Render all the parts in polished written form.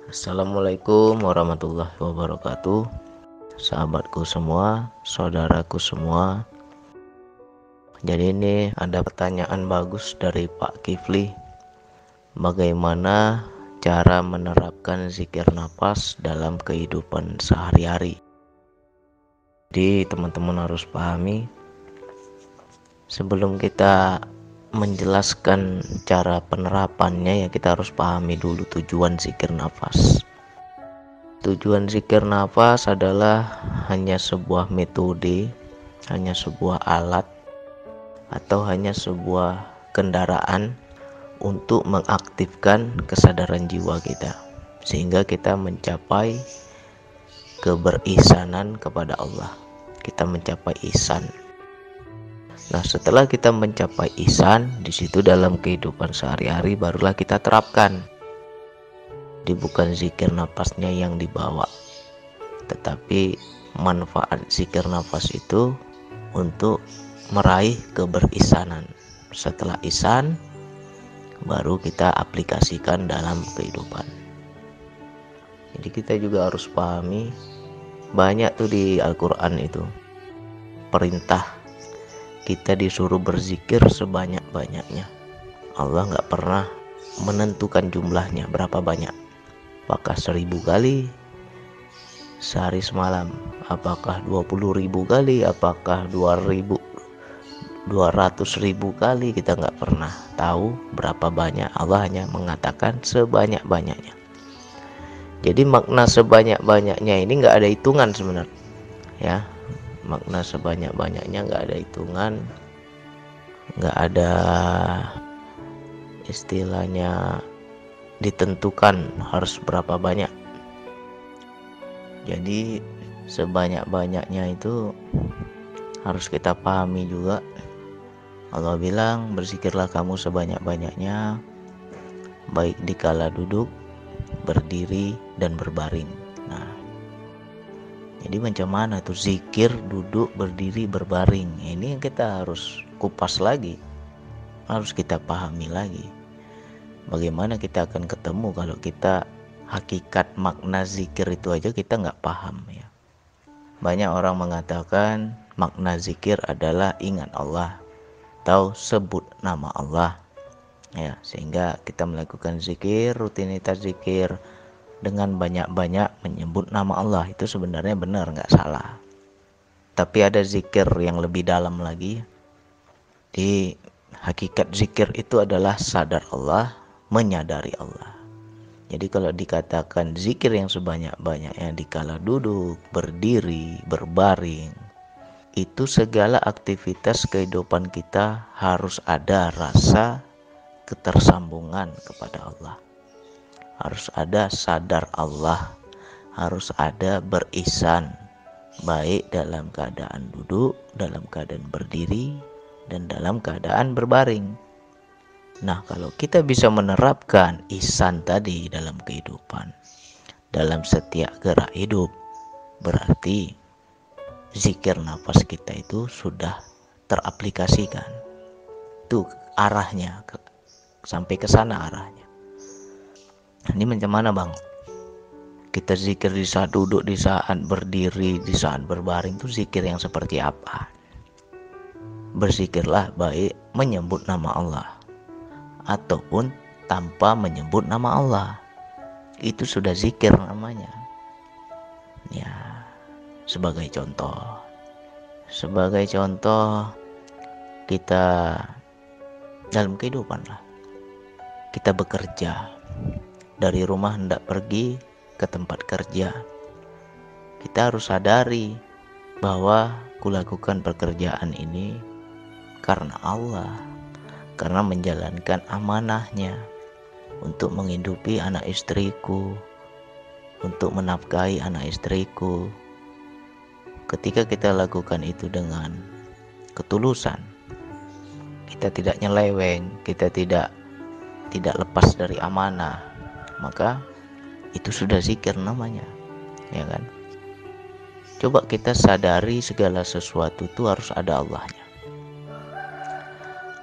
Assalamualaikum warahmatullahi wabarakatuh. Sahabatku semua, saudaraku semua. Jadi ini ada pertanyaan bagus dari Pak Kifli. Bagaimana cara menerapkan zikir nafas dalam kehidupan sehari-hari? Jadi teman-teman harus pahami, sebelum kita menjelaskan cara penerapannya, ya kita harus pahami dulu tujuan zikir nafas. Tujuan zikir nafas adalah hanya sebuah metode, hanya sebuah alat, atau hanya sebuah kendaraan untuk mengaktifkan kesadaran jiwa kita, sehingga kita mencapai keberisanan kepada Allah. Kita mencapai ihsan. Nah, setelah kita mencapai ihsan, di situ dalam kehidupan sehari-hari barulah kita terapkan. Jadi bukan zikir nafasnya yang dibawa, tetapi manfaat zikir nafas itu untuk meraih keberisanan. Setelah ihsan, baru kita aplikasikan dalam kehidupan. Jadi kita juga harus pahami, banyak tuh di Al-Quran itu perintah kita disuruh berzikir sebanyak-banyaknya. Allah nggak pernah menentukan jumlahnya berapa banyak. Apakah 1000 kali sehari semalam, apakah 20.000 kali, apakah 200.000 kali, kita nggak pernah tahu berapa banyak. Allah hanya mengatakan sebanyak-banyaknya. Jadi makna sebanyak-banyaknya ini nggak ada hitungan sebenarnya, ya. Makna sebanyak-banyaknya nggak ada hitungan, nggak ada istilahnya ditentukan harus berapa banyak. Jadi sebanyak-banyaknya itu harus kita pahami juga. Allah bilang, berzikirlah kamu sebanyak-banyaknya, baik dikala duduk, berdiri, dan berbaring. Nah, jadi macam mana tuh zikir duduk, berdiri, berbaring? Ini yang kita harus kupas lagi, harus kita pahami lagi. Bagaimana kita akan ketemu kalau kita hakikat makna zikir itu aja kita nggak paham, ya. Banyak orang mengatakan makna zikir adalah ingat Allah atau sebut nama Allah, ya, sehingga kita melakukan zikir, rutinitas zikir dengan banyak-banyak menyebut nama Allah. Itu sebenarnya benar, nggak salah. Tapi ada zikir yang lebih dalam lagi. Di hakikat zikir itu adalah sadar Allah, menyadari Allah. Jadi kalau dikatakan zikir yang sebanyak-banyaknya dikala duduk, berdiri, berbaring, itu segala aktivitas kehidupan kita harus ada rasa ketersambungan kepada Allah. Harus ada sadar Allah, harus ada berihsan, baik dalam keadaan duduk, dalam keadaan berdiri, dan dalam keadaan berbaring. Nah, kalau kita bisa menerapkan ihsan tadi dalam kehidupan, dalam setiap gerak hidup, berarti zikir nafas kita itu sudah teraplikasikan. Itu arahnya, sampai ke sana arahnya. Ini macam mana, Bang? Kita zikir di saat duduk, di saat berdiri, di saat berbaring, itu zikir yang seperti apa? Berzikirlah baik menyebut nama Allah ataupun tanpa menyebut nama Allah. Itu sudah zikir namanya. Ya, sebagai contoh. Sebagai contoh, kita dalam kehidupan lah. Kita bekerja. Dari rumah hendak pergi ke tempat kerja. Kita harus sadari bahwa kulakukan pekerjaan ini karena Allah, karena menjalankan amanahnya untuk menghidupi anak istriku, untuk menafkahi anak istriku. Ketika kita lakukan itu dengan ketulusan, kita tidak nyeleweng, kita tidak lepas dari amanah, maka itu sudah zikir namanya, ya kan? Coba kita sadari segala sesuatu itu harus ada Allahnya.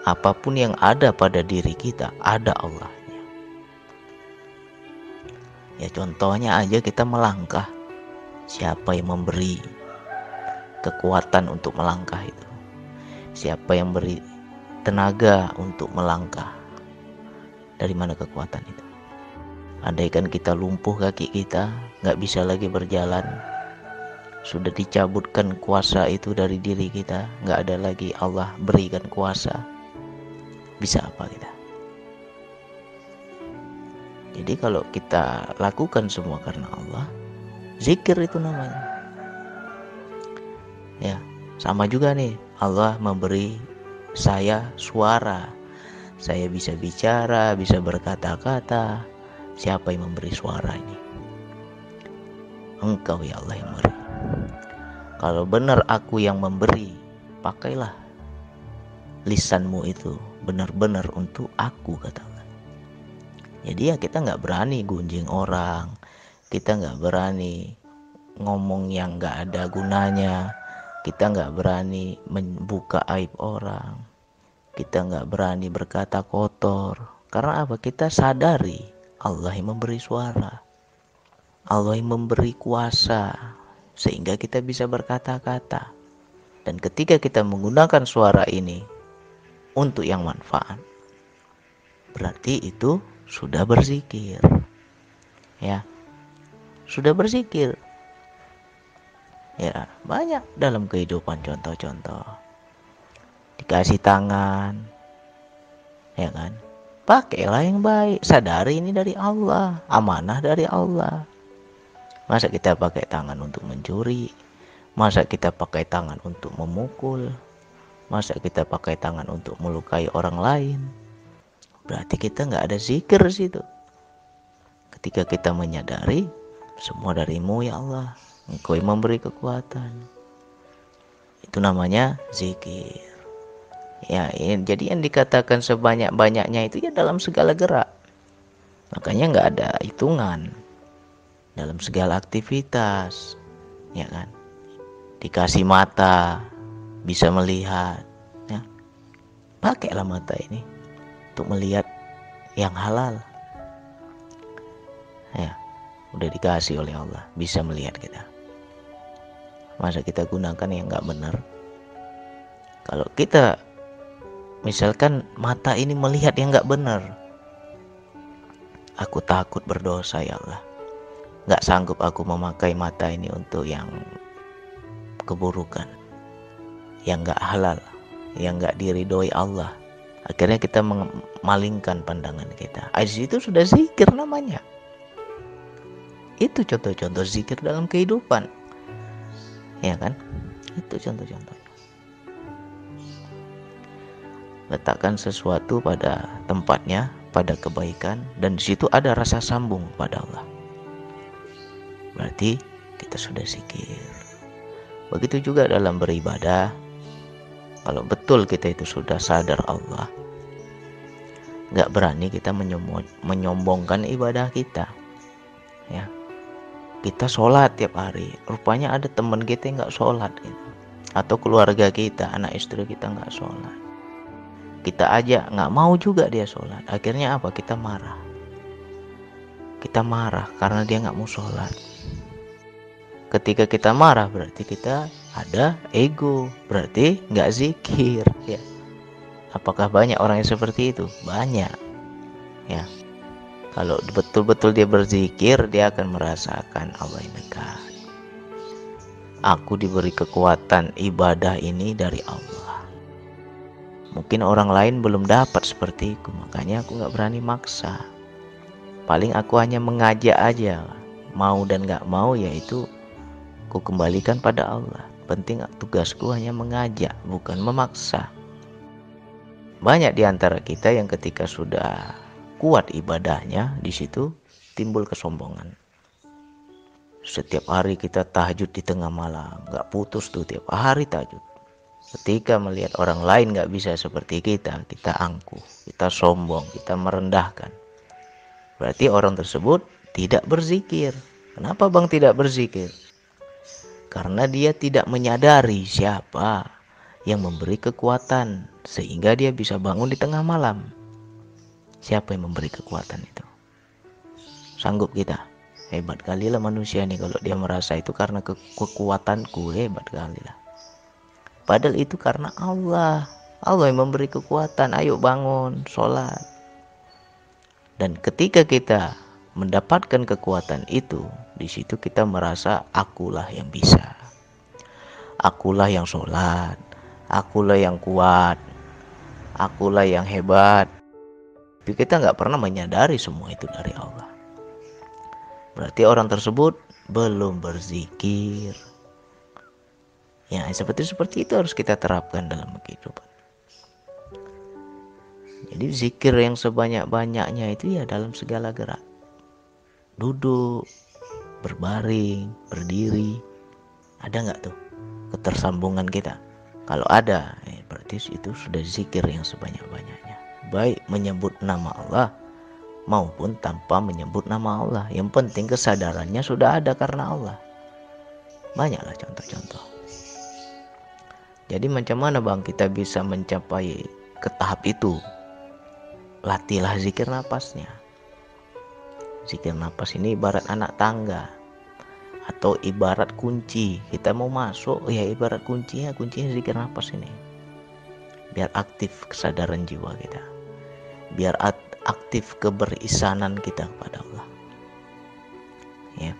Apapun yang ada pada diri kita, ada Allahnya. Ya contohnya aja kita melangkah. Siapa yang memberi kekuatan untuk melangkah itu? Siapa yang beri tenaga untuk melangkah? Dari mana kekuatan itu? Andaikan kita lumpuh kaki kita, nggak bisa lagi berjalan, sudah dicabutkan kuasa itu dari diri kita, nggak ada lagi Allah berikan kuasa, bisa apa kita? Jadi kalau kita lakukan semua karena Allah, zikir itu namanya. Ya, sama juga nih, Allah memberi saya suara. Saya bisa bicara, bisa berkata-kata. Siapa yang memberi suara ini? Engkau ya Allah yang memberi. Kalau benar aku yang memberi, pakailah lisanmu itu benar-benar untuk aku, kata Allah. Jadi ya kita nggak berani gunjing orang, kita nggak berani ngomong yang nggak ada gunanya, kita nggak berani membuka aib orang, kita nggak berani berkata kotor. Karena apa? Kita sadari Allah yang memberi suara, Allah yang memberi kuasa, sehingga kita bisa berkata-kata. Dan ketika kita menggunakan suara ini untuk yang manfaat, berarti itu sudah berzikir. Ya, sudah berzikir. Ya, banyak dalam kehidupan contoh-contoh. Dikasih tangan, ya kan? Pakailah yang baik. Sadari ini dari Allah, amanah dari Allah. Masa kita pakai tangan untuk mencuri? Masa kita pakai tangan untuk memukul? Masa kita pakai tangan untuk melukai orang lain? Berarti kita nggak ada zikir di situ. Ketika kita menyadari semua darimu ya Allah, Engkau yang memberi kekuatan. Itu namanya zikir. Ya, jadi yang dikatakan sebanyak-banyaknya itu ya dalam segala gerak. Makanya nggak ada hitungan dalam segala aktivitas, ya kan? Dikasih mata, bisa melihat, ya. Pakailah mata ini untuk melihat yang halal. Ya, udah dikasih oleh Allah, bisa melihat kita. Masa kita gunakan yang nggak benar? Kalau kita misalkan mata ini melihat yang nggak benar, aku takut berdosa ya Allah. Nggak sanggup aku memakai mata ini untuk yang keburukan, yang nggak halal, yang nggak diridhoi Allah. Akhirnya kita memalingkan pandangan kita. Itu sudah zikir namanya. Itu contoh-contoh zikir dalam kehidupan, ya kan? Itu contoh-contoh. Letakkan sesuatu pada tempatnya, pada kebaikan, dan di situ ada rasa sambung pada Allah. Berarti kita sudah zikir. Begitu juga dalam beribadah. Kalau betul kita itu sudah sadar Allah, nggak berani kita menyombongkan ibadah kita. Ya, kita sholat tiap hari. Rupanya ada teman kita yang nggak sholat, gitu. Atau keluarga kita, anak istri kita nggak sholat. Kita ajak, nggak mau juga dia sholat. Akhirnya apa? Kita marah. Kita marah karena dia nggak mau sholat. Ketika kita marah berarti kita ada ego, berarti nggak zikir. Ya. Apakah banyak orang yang seperti itu? Banyak. Ya. Kalau betul-betul dia berzikir, dia akan merasakan Allah yang dekat. Aku diberi kekuatan ibadah ini dari Allah. Mungkin orang lain belum dapat seperti itu, makanya aku nggak berani maksa. Paling aku hanya mengajak aja, mau dan nggak mau yaitu aku kembalikan pada Allah. Penting tugasku hanya mengajak, bukan memaksa. Banyak di antara kita yang ketika sudah kuat ibadahnya, di situ timbul kesombongan. Setiap hari kita tahajud di tengah malam, nggak putus tuh tiap hari tahajud. Ketika melihat orang lain nggak bisa seperti kita, kita angkuh, kita sombong, kita merendahkan. Berarti orang tersebut tidak berzikir. Kenapa bang tidak berzikir? Karena dia tidak menyadari siapa yang memberi kekuatan sehingga dia bisa bangun di tengah malam. Siapa yang memberi kekuatan itu? Sanggup kita? Hebat kali lah manusia nih kalau dia merasa itu karena kekuatanku, hebat kali lah. Padahal itu karena Allah. Allah yang memberi kekuatan. Ayo bangun, sholat. Dan ketika kita mendapatkan kekuatan itu, di situ kita merasa akulah yang bisa. Akulah yang sholat. Akulah yang kuat. Akulah yang hebat. Tapi kita nggak pernah menyadari semua itu dari Allah. Berarti orang tersebut belum berzikir. Ya, seperti itu harus kita terapkan dalam kehidupan. Jadi zikir yang sebanyak-banyaknya itu ya dalam segala gerak. Duduk, berbaring, berdiri. Ada nggak tuh ketersambungan kita? Kalau ada, berarti itu sudah zikir yang sebanyak-banyaknya. Baik menyebut nama Allah maupun tanpa menyebut nama Allah. Yang penting kesadarannya sudah ada karena Allah. Banyaklah contoh-contoh. Jadi macam mana bang kita bisa mencapai ke tahap itu? Latihlah zikir napasnya. Zikir napas ini ibarat anak tangga atau ibarat kunci. Kita mau masuk ya ibarat kuncinya zikir napas ini. Biar aktif kesadaran jiwa kita. Biar aktif keberisanan kita kepada Allah. Ya.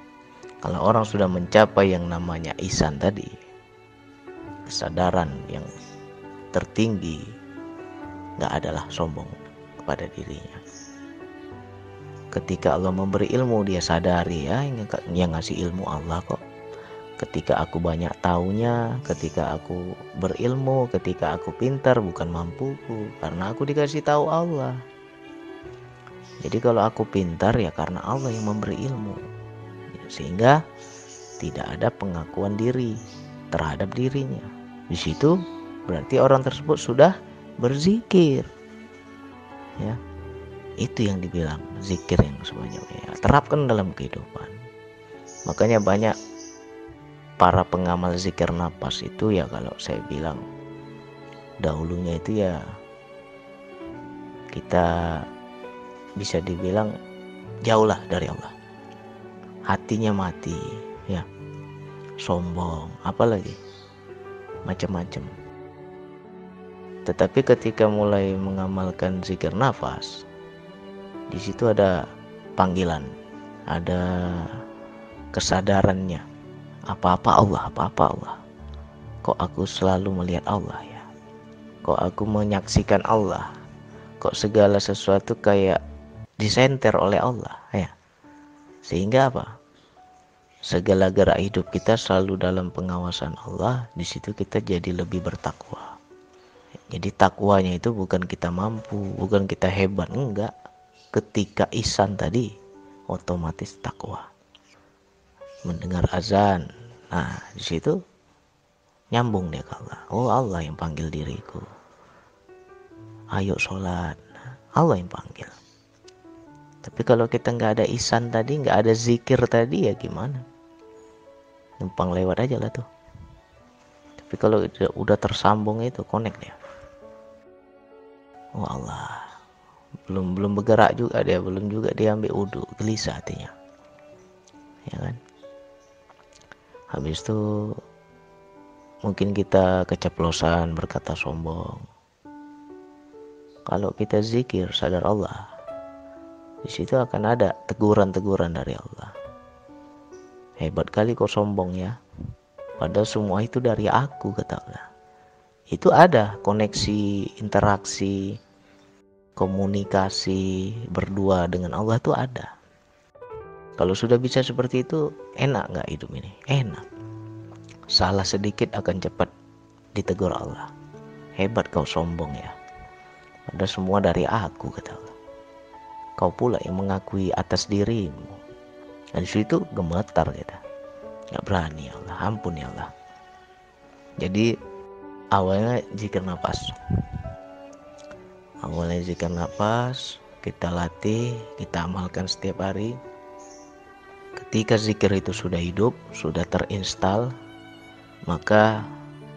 Kalau orang sudah mencapai yang namanya ihsan tadi, kesadaran yang tertinggi, gak adalah sombong kepada dirinya. Ketika Allah memberi ilmu, dia sadari ya yang ngasih ilmu Allah kok. Ketika aku banyak taunya, ketika aku berilmu, ketika aku pintar bukan mampuku, karena aku dikasih tahu Allah. Jadi kalau aku pintar ya karena Allah yang memberi ilmu. Sehingga tidak ada pengakuan diri terhadap dirinya. Di situ berarti orang tersebut sudah berzikir. Ya. Itu yang dibilang zikir yang sebanyak-banyaknya. Terapkan dalam kehidupan. Makanya banyak para pengamal zikir napas itu ya kalau saya bilang dahulunya itu ya kita bisa dibilang jauhlah dari Allah. Hatinya mati, ya. Sombong, apalagi macam-macam. Tetapi ketika mulai mengamalkan zikir nafas, di situ ada panggilan, ada kesadarannya. Apa-apa Allah. Kok aku selalu melihat Allah ya? Kok aku menyaksikan Allah? Kok segala sesuatu kayak disenter oleh Allah ya? Sehingga apa? Segala gerak hidup kita selalu dalam pengawasan Allah. Di situ kita jadi lebih bertakwa. Jadi takwanya itu bukan kita mampu, bukan kita hebat, enggak. Ketika ihsan tadi otomatis takwa. Mendengar azan, nah di situ nyambung dia ke Allah. Oh Allah yang panggil diriku. Ayo sholat, Allah yang panggil. Tapi kalau kita nggak ada ihsan tadi, nggak ada zikir tadi ya gimana? Numpang lewat aja lah tuh. Tapi kalau udah tersambung itu connect ya. Oh Allah. Belum bergerak juga dia, belum juga dia ambil wudhu, gelisah hatinya. Ya kan? Habis itu mungkin kita keceplosan berkata sombong. Kalau kita zikir sadar Allah, di situ akan ada teguran-teguran dari Allah. Hebat kali kau sombong ya. Padahal semua itu dari aku, kata Allah. Itu ada koneksi, interaksi, komunikasi berdua dengan Allah tuh ada. Kalau sudah bisa seperti itu, enak nggak hidup ini? Enak. Salah sedikit akan cepat ditegur Allah. Hebat kau sombong ya. Padahal semua dari aku, kata Allah. Kau pula yang mengakui atas dirimu. Dan situ gemetar kita. Nggak berani ya Allah, ampun ya Allah. Jadi awalnya zikir nafas. Awalnya zikir nafas, kita latih, kita amalkan setiap hari. Ketika zikir itu sudah hidup, sudah terinstal, maka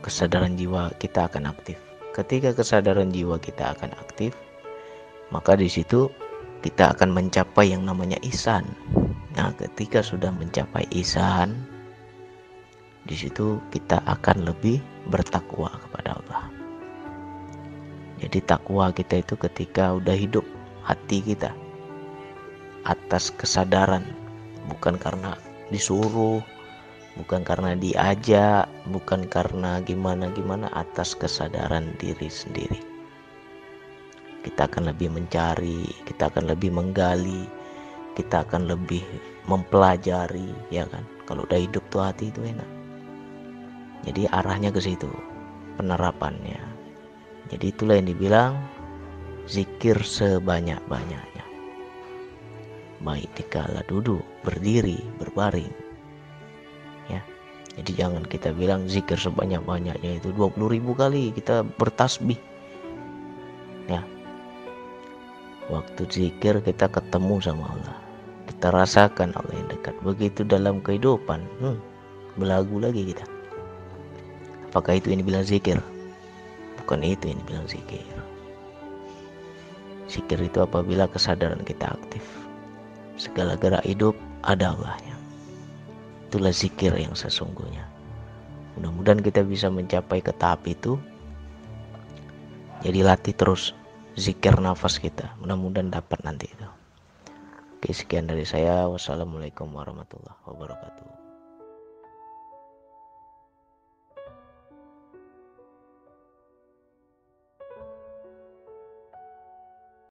kesadaran jiwa kita akan aktif. Ketika kesadaran jiwa kita akan aktif, maka di situ kita akan mencapai yang namanya ihsan. Nah, ketika sudah mencapai ihsan, di situ kita akan lebih bertakwa kepada Allah. Jadi takwa kita itu ketika udah hidup hati kita atas kesadaran, bukan karena disuruh, bukan karena diajak, bukan karena gimana-gimana, atas kesadaran diri sendiri. Kita akan lebih mencari, kita akan lebih menggali, kita akan lebih mempelajari, ya kan? Kalau udah hidup tuh hati itu enak. Jadi arahnya ke situ penerapannya. Jadi itulah yang dibilang zikir sebanyak-banyaknya, baik dikala duduk, berdiri, berbaring. Ya. Jadi jangan kita bilang zikir sebanyak-banyaknya itu 20.000 kali kita bertasbih. Ya. Waktu zikir kita ketemu sama Allah, kita rasakan Allah yang dekat. Begitu dalam kehidupan, belagu lagi kita. Apakah itu yang dibilang zikir? Bukan itu yang dibilang zikir. Zikir itu apabila kesadaran kita aktif, segala gerak hidup ada Allahnya. Itulah zikir yang sesungguhnya. Mudah-mudahan kita bisa mencapai ke tahap itu. Jadi latih terus zikir nafas kita. Mudah-mudahan dapat nanti itu. Oke, sekian dari saya. Wassalamualaikum warahmatullahi wabarakatuh.